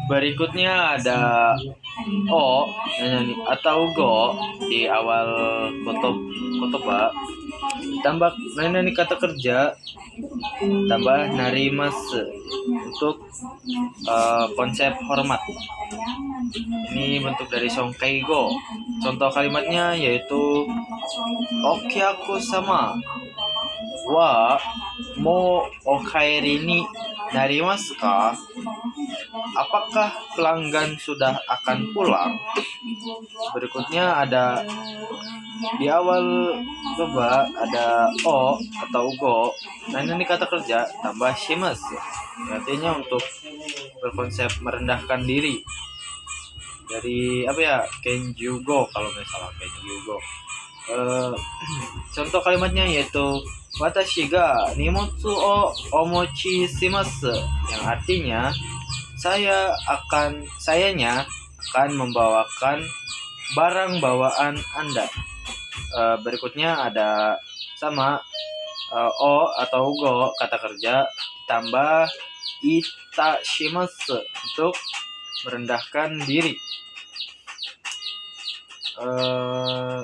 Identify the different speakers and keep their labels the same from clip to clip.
Speaker 1: Berikutnya ada O atau Go di awal kotoba. Tambah ini kata kerja, tambah narimasu untuk konsep hormat. Ini bentuk dari Songkeigo. Contoh kalimatnya yaitu Okyaku sama wa mo okaeri ni narimasu ka? Apakah pelanggan sudah akan pulang? Berikutnya ada di awal coba ada o atau go. Nah ini kata kerja tambah shimasu. Artinya untuk berkonsep merendahkan diri. Dari apa ya? Kenjugo kalau nggak salah Kenjugo. Contoh kalimatnya yaitu watashi ga nimotsu o omochi shimasu, yang artinya sayanya akan membawakan barang bawaan Anda. Berikutnya ada sama o atau go kata kerja tambah itashimasu untuk merendahkan diri.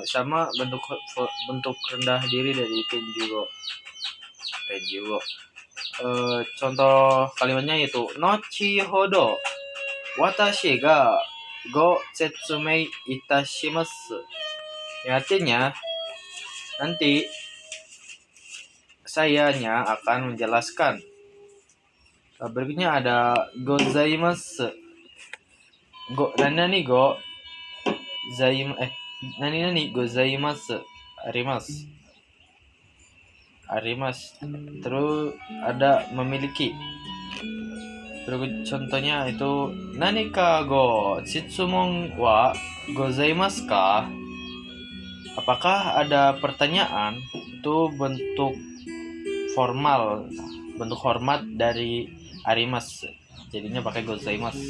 Speaker 1: Sama bentuk rendah diri dari Kenjugo. Contoh kalimatnya yaitu nochi hodo watashi ga go setsumei itashimasu, yang artinya nanti sayanya akan menjelaskan. Berikutnya ada gozaimasu. Nani gozaimasu arimas. Terus ada memiliki. Berikut contohnya itu nanika go shitsumon wa gozaimasu ka? Apakah ada pertanyaan? Itu bentuk formal, bentuk hormat dari arimas. Jadinya pakai gozaimasu.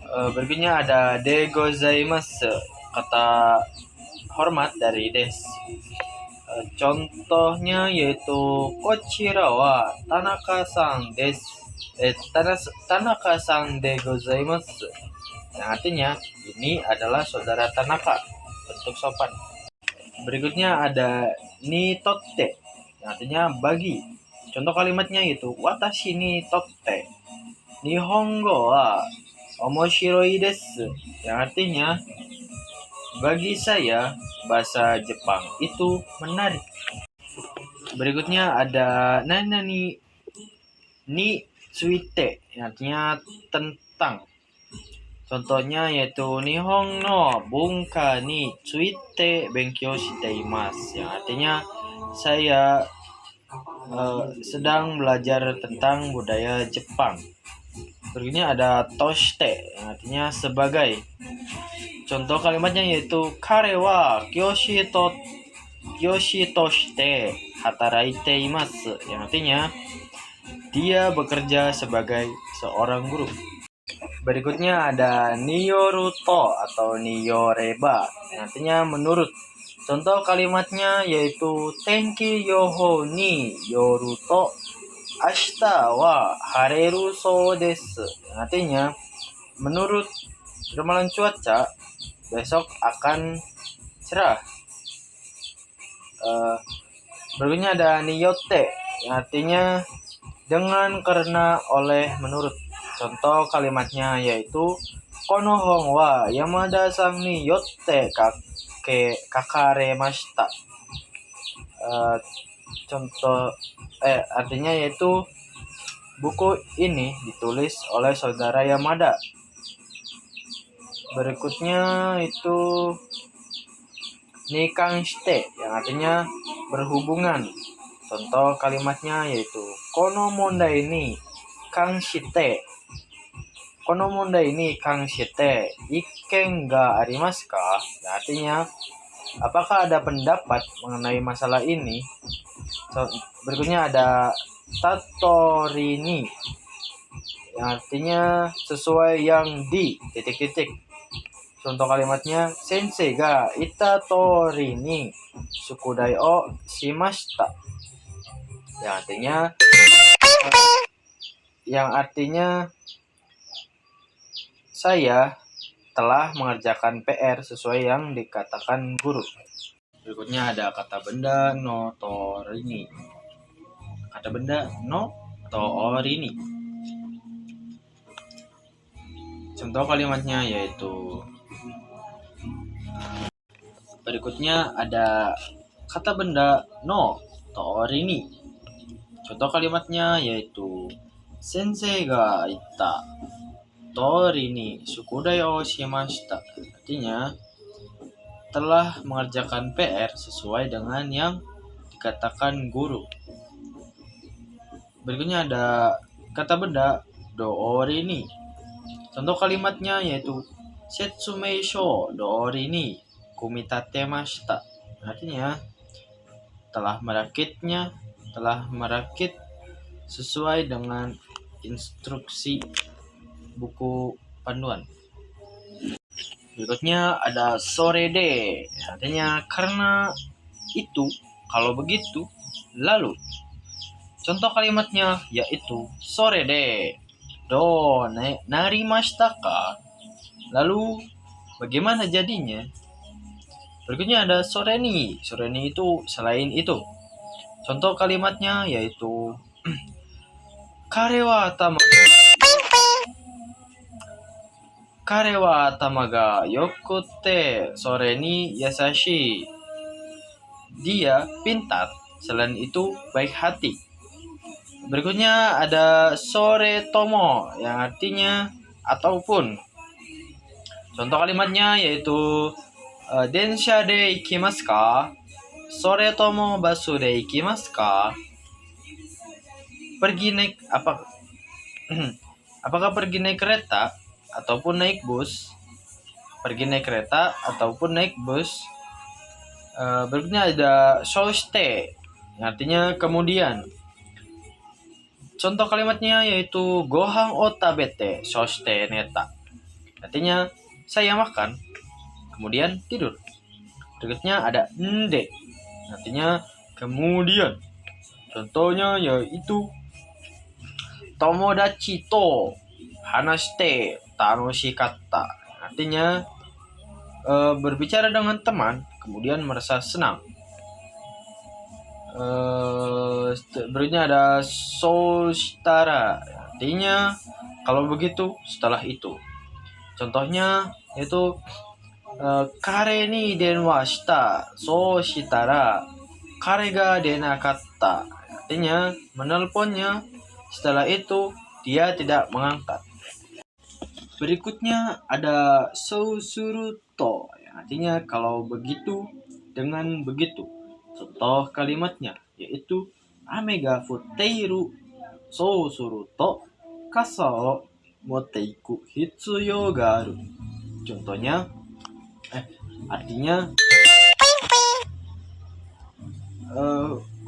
Speaker 1: Berikutnya ada de gozaimasu, kata hormat dari des. Contohnya yaitu kochira wa Tanaka-san desu. Tanaka-san de gozaimasu. Yang artinya ini adalah saudara Tanaka, bentuk sopan. Berikutnya ada ni totte, yang artinya bagi. Contoh kalimatnya yaitu watashi ni totte nihongo wa omoshiroi desu, yang artinya bagi saya bahasa Jepang itu menarik. Berikutnya ada nani ni tsuite, yang artinya tentang. Contohnya yaitu Nihon no bunka ni tsuite benkyou shite imasu, yang artinya saya sedang belajar tentang budaya Jepang. Berikutnya ada toshite, yang artinya sebagai. Contoh kalimatnya yaitu kare wa kyoshi toshite hataraite imasu, yang artinya dia bekerja sebagai seorang guru. Berikutnya ada niyoruto atau niyoreba, yang artinya menurut. Contoh kalimatnya yaitu tenki yoho ni yoruto ashita wa hareru so desu, yang artinya menurut ramalan cuaca besok akan cerah. Berikutnya ada niyote, yang artinya dengan, karena, oleh, menurut. Contoh kalimatnya yaitu konohon wa Yamada-san ni yotte kakaremashita. Artinya yaitu buku ini ditulis oleh saudara Yamada. Berikutnya itu nikang shite, yang artinya berhubungan. Contoh kalimatnya yaitu kono mondai ni kang shite ikken ga arimasu ka? Artinya apakah ada pendapat mengenai masalah ini? Berikutnya ada tatorini, yang artinya sesuai yang di ... Contoh kalimatnya sensei ga itatori ni sukudai o shimashita, yang artinya saya telah mengerjakan PR sesuai yang dikatakan guru. Berikutnya ada kata benda notorini. Kata benda notorini. Contoh kalimatnya yaitu berikutnya ada kata benda no torini. Contoh kalimatnya yaitu sensei ga itta tori ni sukudai o shimashita. Artinya telah mengerjakan PR sesuai dengan yang dikatakan guru. Berikutnya ada kata benda doori ni. Contoh kalimatnya yaitu setsumeisho doori ni kumitatemashita. Artinya telah merakit sesuai dengan instruksi buku panduan. Berikutnya ada sore de. Artinya karena itu, kalau begitu, lalu. Contoh kalimatnya yaitu sore de do narimashita ka? Lalu bagaimana jadinya? Berikutnya ada sore ni. Sore ni itu selain itu. Contoh kalimatnya yaitu kare wa atama ga yokote sore ni yasashi. Dia pintar, selain itu baik hati. Berikutnya ada sore tomo yang artinya ataupun. Contoh kalimatnya yaitu densha de ikimasu ka? Sore tomo basu de ikimasu ka? Apakah pergi naik kereta ataupun naik bus? Pergi naik kereta ataupun naik bus. Berikutnya ada soshite yang artinya kemudian. Contoh kalimatnya yaitu gohan o tabete soshite neta. Artinya saya makan kemudian tidur. Berikutnya ada nde, artinya kemudian. Contohnya yaitu tomodachi to hanashite tanoshikatta. Artinya berbicara dengan teman kemudian merasa senang. Berikutnya ada soshitara, artinya kalau begitu setelah itu. Contohnya yaitu kare ni denwa shita so shitara kare ga denakatta. Artinya menelponnya, setelah itu dia tidak mengangkat. Berikutnya ada sousuruto, artinya kalau begitu dengan begitu. Contoh kalimatnya yaitu ame ga futteiru sousuruto kasa o motte iku hitsuyo ga aru. Contohnya artinya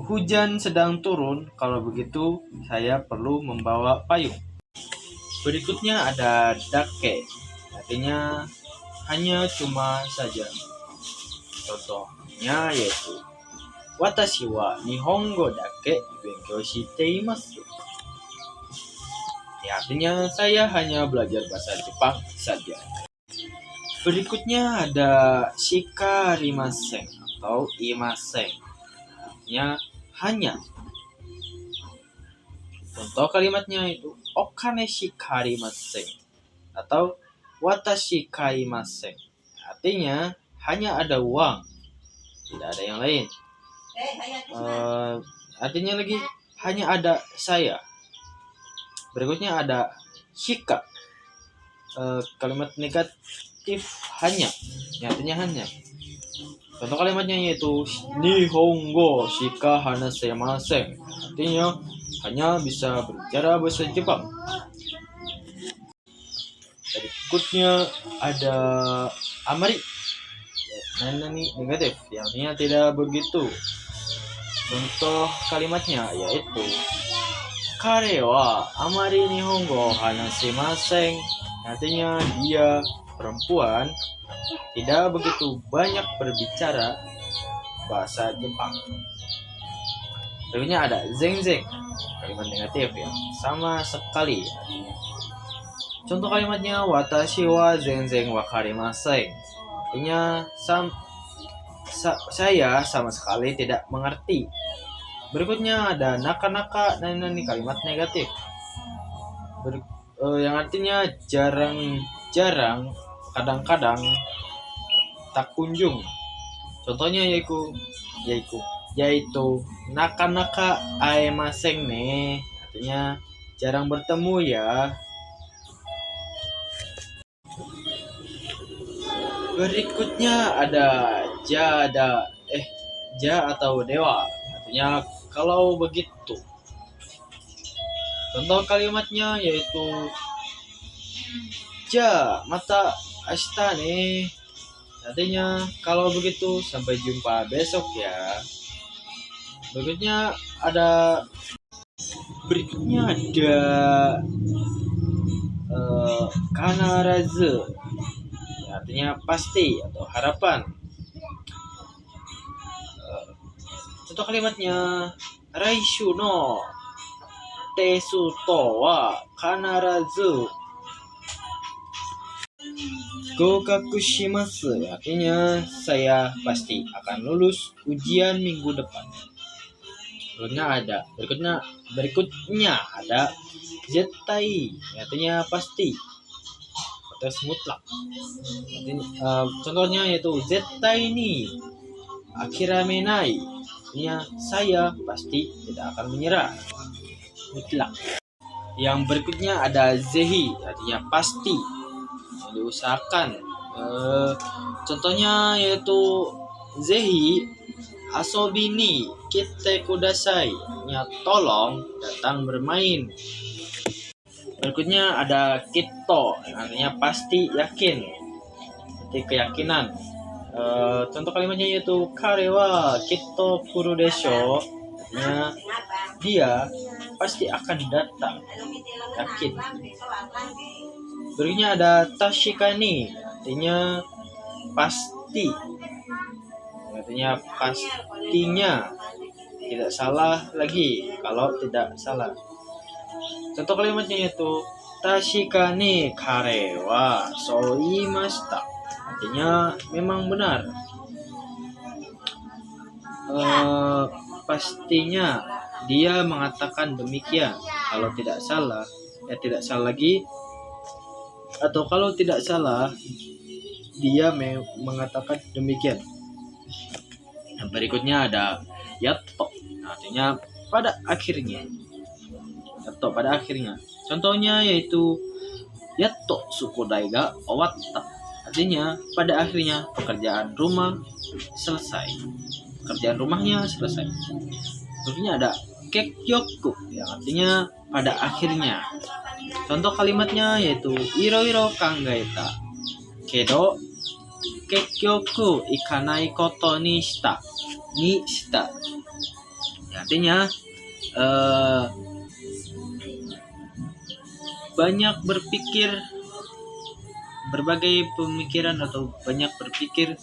Speaker 1: hujan sedang turun, kalau begitu saya perlu membawa payung. Berikutnya ada dake, artinya hanya cuma saja. Contohnya yaitu watashi wa nihongo dake benkyou shite imasu. Ya, artinya saya hanya belajar bahasa Jepang saja. Berikutnya ada shikarimasen atau imasen, artinya hanya. Contoh kalimatnya itu okane shikarimasen atau watashi kaimasen. Artinya hanya ada uang, tidak ada yang lain. Artinya lagi hanya ada saya. Berikutnya ada shika, kalimat negatif hanya, artinya hanya. Contoh kalimatnya yaitu nihongo shika hanasemasen, artinya hanya bisa berbicara bahasa Jepang. Berikutnya ada amari, negatif, yang artinya tidak begitu. Contoh kalimatnya yaitu kare wa amari nihongo hanashimasen, artinya dia perempuan tidak begitu banyak berbicara bahasa Jepang. Berikutnya ada zenzen, kalimat negatif yang sama sekali artinya. Contoh kalimatnya watashi wa zenzen wakarimasen. Artinya saya sama sekali tidak mengerti. Berikutnya ada naka-naka. Nah, ini kalimat negatif. Yang artinya jarang-jarang, kadang-kadang, tak kunjung. Contohnya yaitu naka-naka aemasen ne. Artinya jarang bertemu ya. Berikutnya ada ja atau dewa. Artinya kalau begitu. Contoh kalimatnya yaitu ja mata ashita ne. Artinya kalau begitu sampai jumpa besok ya. Berikutnya ada kanarazu. Artinya pasti atau harapan. Contoh kalimatnya raishu no tesu to wa kanarazu gokaku shimasu. Artinya saya pasti akan lulus ujian minggu depan. Berikutnya ada zettai. Artinya pasti atau mutlak. Contohnya yaitu zettai ni akiramenai. Artinya saya pasti tidak akan menyerah. Mutlak. Yang berikutnya ada zehi. Artinya pasti, yang diusahakan. Contohnya yaitu zehi asobi ni kite kudasai. Artinya tolong datang bermain. Berikutnya ada kito, artinya pasti, yakin, seperti keyakinan. Contoh kalimatnya yaitu kare wa kito kuru desho. Artinya dia pasti akan datang, yakin. Berikutnya ada tashikani, artinya pasti, artinya pastinya, tidak salah lagi kalau tidak salah. Contoh kalimatnya yaitu tashikani kare wa soimashita. Artinya memang benar. Pastinya dia mengatakan demikian. Kalau tidak salah, ya tidak salah lagi. Atau kalau tidak salah, dia mengatakan demikian. Yang berikutnya ada yatto. Artinya pada akhirnya. Yatto pada akhirnya. Contohnya yaitu yatto sukudai ga owatta. Artinya pada akhirnya pekerjaan rumah selesai. Pekerjaan rumahnya selesai. Berikutnya ada kekyoku, yang artinya pada akhirnya. Contoh kalimatnya yaitu iro-iro kangaeta kedo kekyoku ikanai koto ni shita. Artinya banyak berpikir, berbagai pemikiran atau banyak berpikir,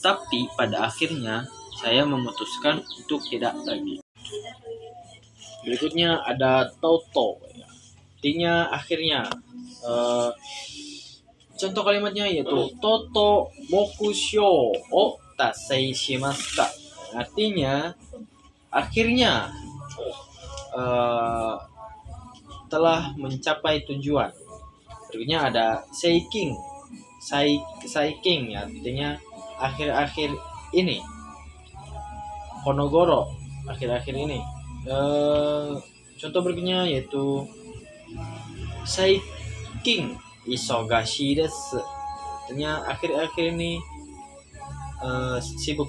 Speaker 1: tapi pada akhirnya saya memutuskan untuk tidak lagi. Berikutnya ada toto, artinya akhirnya. Contoh kalimatnya yaitu toto mokushou o tasei shimasu ka. Artinya akhirnya telah mencapai tujuan. Berikutnya ada seiking, artinya akhir-akhir ini. Konogoro, akhir-akhir ini. Contoh berikutnya yaitu seiking isogashi desu. Artinya akhir-akhir ini sibuk.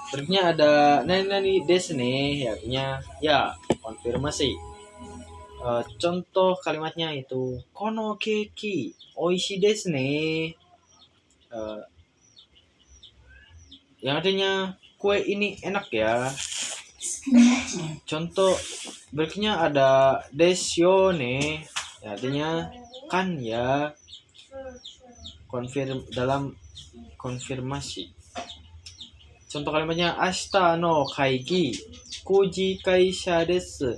Speaker 1: Berikutnya ada nani desu ne, artinya ya, konfirmasi. Contoh kalimatnya itu kono keki oishi desu ne. Yang artinya kue ini enak ya. Contoh berikutnya ada desyo ne, artinya kan ya, dalam konfirmasi. Contoh kalimatnya ashita no kaigi kuji kaisha desu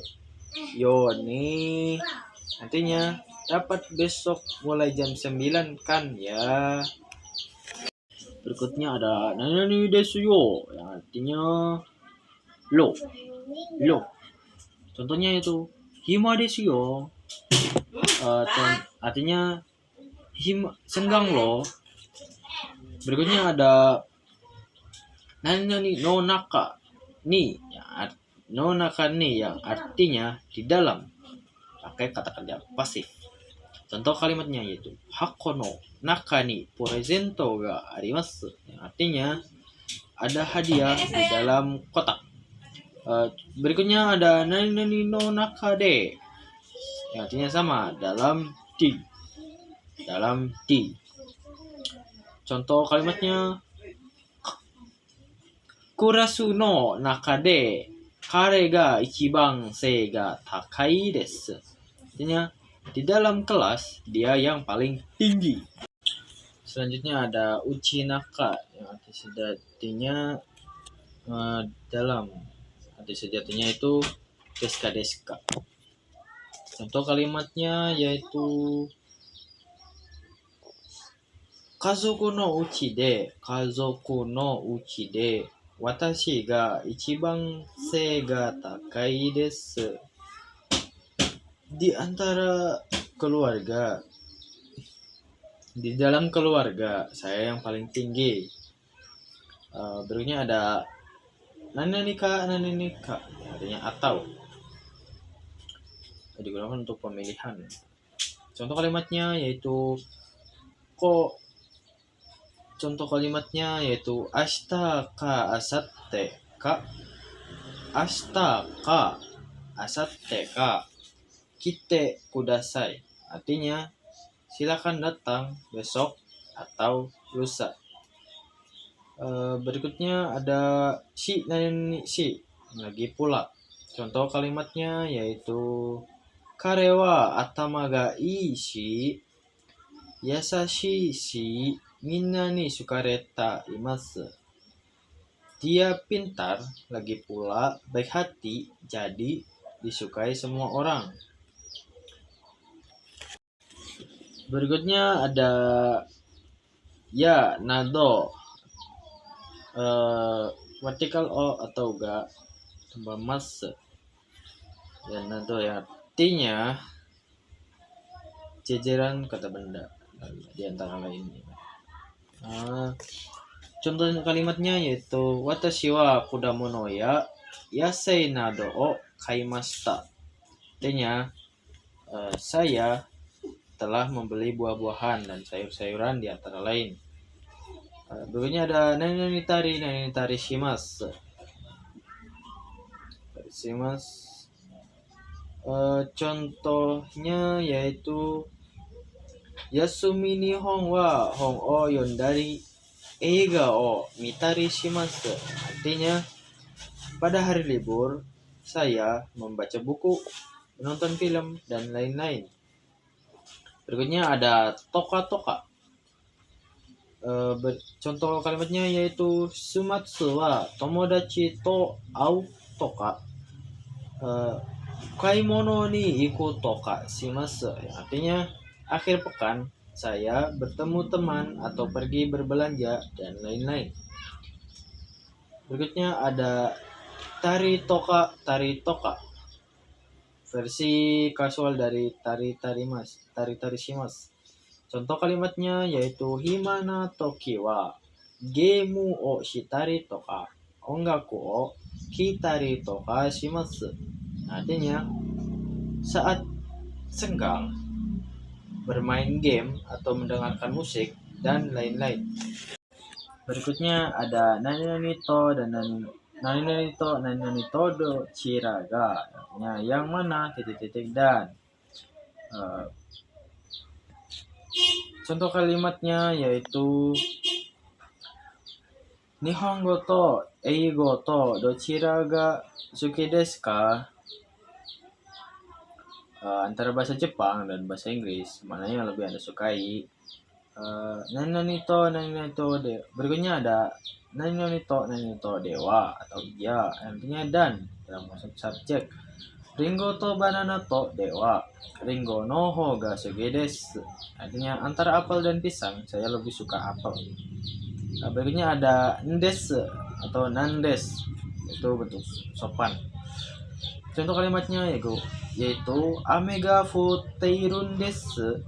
Speaker 1: yo ne. artinya dapat besok mulai jam 9 kan ya. Berikutnya ada nani desu yo, yang artinya lo. Contohnya itu hima desu yo. Artinya senggang lo. Berikutnya ada nani no naka ni, yang artinya di dalam, pakai kata kerja pasif. Contoh kalimatnya yaitu hako no naka ni presento ga arimasu, yang artinya ada hadiah di dalam kotak. Berikutnya ada nani no naka de, yang artinya sama, dalam di. Contoh kalimatnya kurasu no naka de kare ga ichiban sei ga takai desu. Artinya di dalam kelas dia yang paling tinggi. Selanjutnya ada uchi naka, yang artinya dalam. Arti sejatinya itu deska. Contoh kalimatnya yaitu kazoku no uchi de watashi ga ichiban sei ga takai desu. Di dalam keluarga saya yang paling tinggi. Berikutnya ada nani ka, artinya atau, digunakan untuk pemilihan. Contoh kalimatnya yaitu ashita ka asatte ka kite kudasai. Artinya silakan datang besok atau lusa. Berikutnya ada nani lagi pula. Contoh kalimatnya yaitu kare wa atama ga ii shi yasashi shi minna ni sukareta imasu. Dia pintar, lagi pula baik hati, jadi disukai semua orang. Berikutnya ada ya nado, vertikal o atau ga tambah mas. Ya nado, yang artinya jajaran kata benda di antara lainnya. Contoh kalimatnya yaitu watashi wa kudamono ya yasei nado o kaimashita. Artinya saya telah membeli buah-buahan dan sayur-sayuran di antara lain. Berikutnya ada nani tari shimasu. Contohnya yaitu yasumi nihon wa hon o yondari eiga o mitari shimasu. Artinya pada hari libur saya membaca buku, menonton film, dan lain-lain. Berikutnya ada toka. Contoh kalimatnya yaitu sumatsu wa tomodachi to au toka kaimono ni iku toka shimasu. Artinya akhir pekan saya bertemu teman atau pergi berbelanja dan lain-lain. Berikutnya ada tari toka, versi kasual dari tari shimasu. Contoh kalimatnya yaitu himana toki wa gemu o shitari toka ongaku o kitari toka shimasu. Artinya saat senggang bermain game atau mendengarkan musik dan lain-lain. Berikutnya ada nani to do chiraga, yang mana dan. Contoh kalimatnya yaitu Nihongo to eigo to dochira ga suki desu ka? Antara bahasa Jepang dan bahasa Inggris, mana yang lebih Anda sukai? Nani to de. Berikutnya ada nani to dewa atau iya, artinya dan dalam maksud subjek. Ringo to banana to dewa. Ringo no ho ga suge desu. Artinya antara apel dan pisang, saya lebih suka apel. Nah, berikutnya ada ndes atau nandes. Itu bentuk sopan. Contoh kalimatnya yaitu ame ga futeirun desu.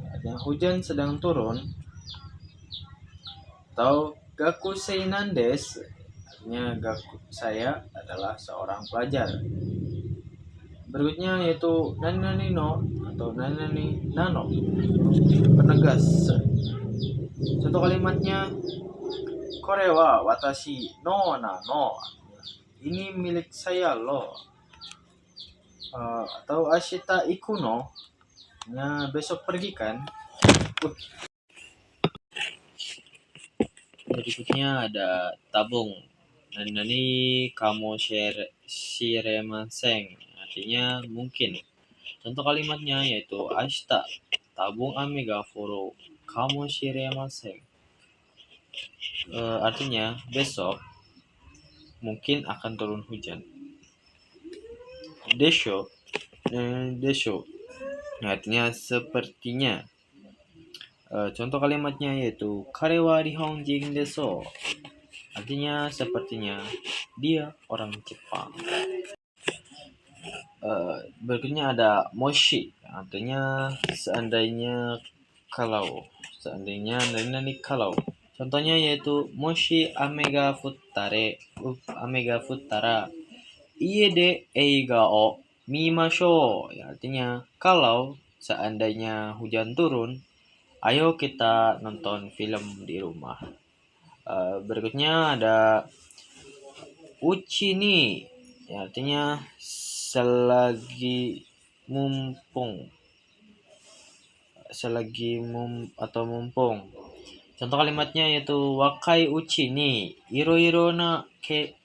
Speaker 1: Artinya hujan sedang turun. Atau gaku seinan desu. Artinya gaku saya adalah seorang pelajar. Berikutnya yaitu nani no atau nani nano, penegas. Contoh kalimatnya kore wa watashi no nano, ini milik saya loh. Atau ashita iku no, besok pergi kan. Berikutnya ada tabung. Nani kamo shiremasen, artinya mungkin. Contoh kalimatnya yaitu ashita tabung ame ga furu kamo shiremasen. Artinya besok mungkin akan turun hujan. Desho, artinya sepertinya. Contoh kalimatnya yaitu kare wa Nihonjin desu, artinya sepertinya dia orang Jepang. Berikutnya ada moshi, artinya seandainya kalau. Contohnya yaitu moshi ame ga futtara ie de eiga o mimashou, artinya kalau seandainya hujan turun, ayo kita nonton film di rumah. Berikutnya ada uchi ni, artinya selagi mumpung. Contoh kalimatnya yaitu wakai uchi ni iro na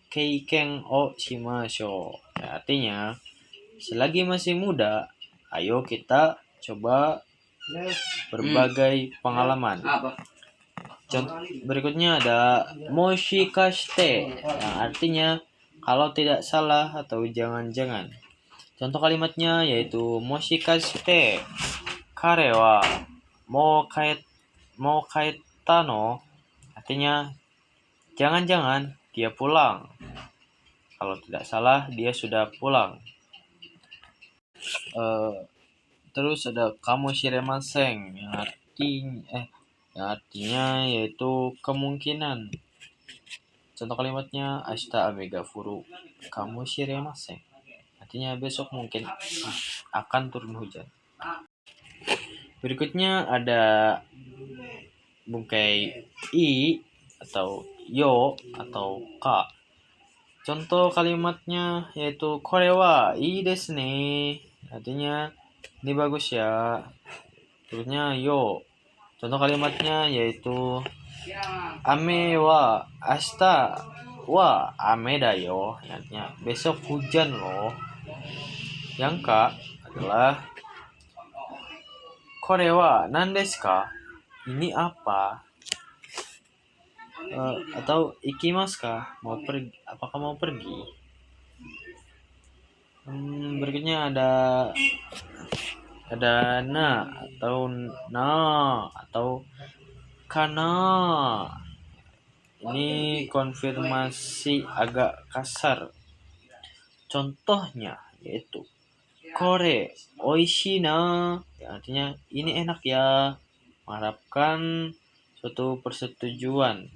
Speaker 1: keiken o shimashou. Artinya selagi masih muda, ayo kita coba berbagai pengalaman. Berikutnya ada moshikashite, yang artinya kalau tidak salah atau jangan-jangan. Contoh kalimatnya yaitu moshikashite kare wa mou kaeta no, artinya jangan-jangan dia pulang. Kalau tidak salah dia sudah pulang. Terus ada kamo shiremasen, yang artinya yaitu kemungkinan. Contoh kalimatnya ashita ame ga furu kamo shiremasen, artinya besok mungkin akan turun hujan. Berikutnya ada bungkai i atau yo atau ka. Contoh kalimatnya yaitu kore wa ii desu ne, artinya ini bagus ya. Berikutnya yo. Contoh kalimatnya yaitu ame wa ashita wa ame da yo, artinya besok hujan loh. Yang ka adalah kore wa nan desu ka, ini apa? Atau ikimasu ka, apakah mau pergi? Berikutnya ada na atau kana. Ini konfirmasi agak kasar. Contohnya yaitu kore oishii na, artinya ini enak ya, mengharapkan suatu persetujuan.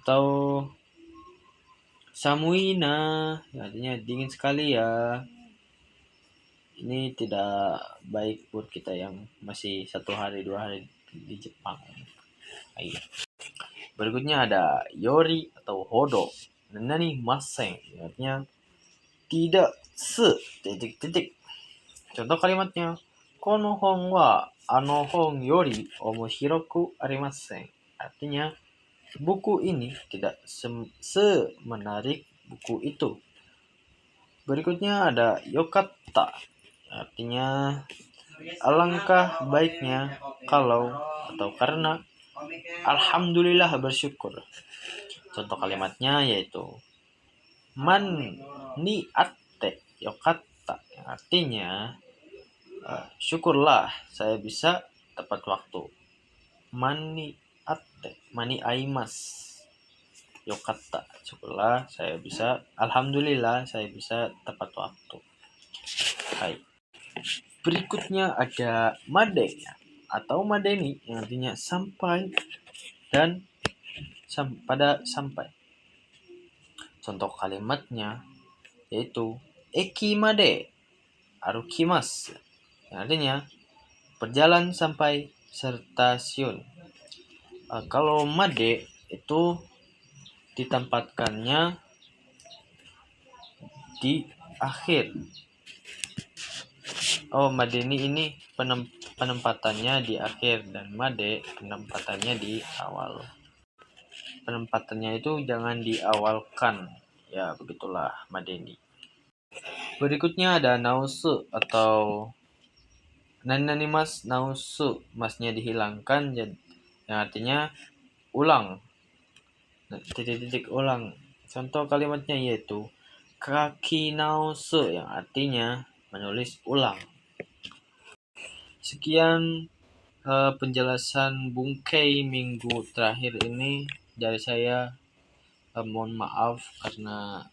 Speaker 1: Atau samui na, artinya dingin sekali ya. Ini tidak baik buat kita yang masih 1 hari 2 hari di Jepang. Ayo. Berikutnya ada yori atau hodo. Nani masen, artinya tidak Contoh kalimatnya kono hon wa ano hon yori omoshiroku arimasen, artinya buku ini tidak semenarik buku itu. Berikutnya ada yokatta, artinya alangkah baiknya kalau atau karena. Alhamdulillah, bersyukur. Contoh kalimatnya yaitu man ni atte yokatta, yang artinya syukurlah saya bisa tepat waktu. Mani aimas. Yokatta, syukurlah saya bisa, alhamdulillah saya bisa tepat waktu. Hai. Berikutnya ada made atau madeni, yang artinya sampai dan sampai. Contoh kalimatnya yaitu eki made arukimasu, yang artinya berjalan sampai stasiun. Kalau made itu ditempatkannya di akhir. Madeni ini penempatannya di akhir, dan made penempatannya di awal. Penempatannya itu jangan diawalkan. Ya, begitulah madeni. Berikutnya ada nausu atau nananimas nausu, masnya dihilangkan, yang artinya ulang. Titik-titik ulang. Contoh kalimatnya yaitu kaki nausu, yang artinya menulis ulang. Sekian penjelasan bungkai minggu terakhir ini dari saya. Mohon maaf karena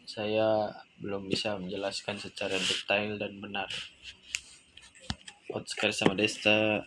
Speaker 1: saya belum bisa menjelaskan secara detail dan benar. Otsukaresama deshita.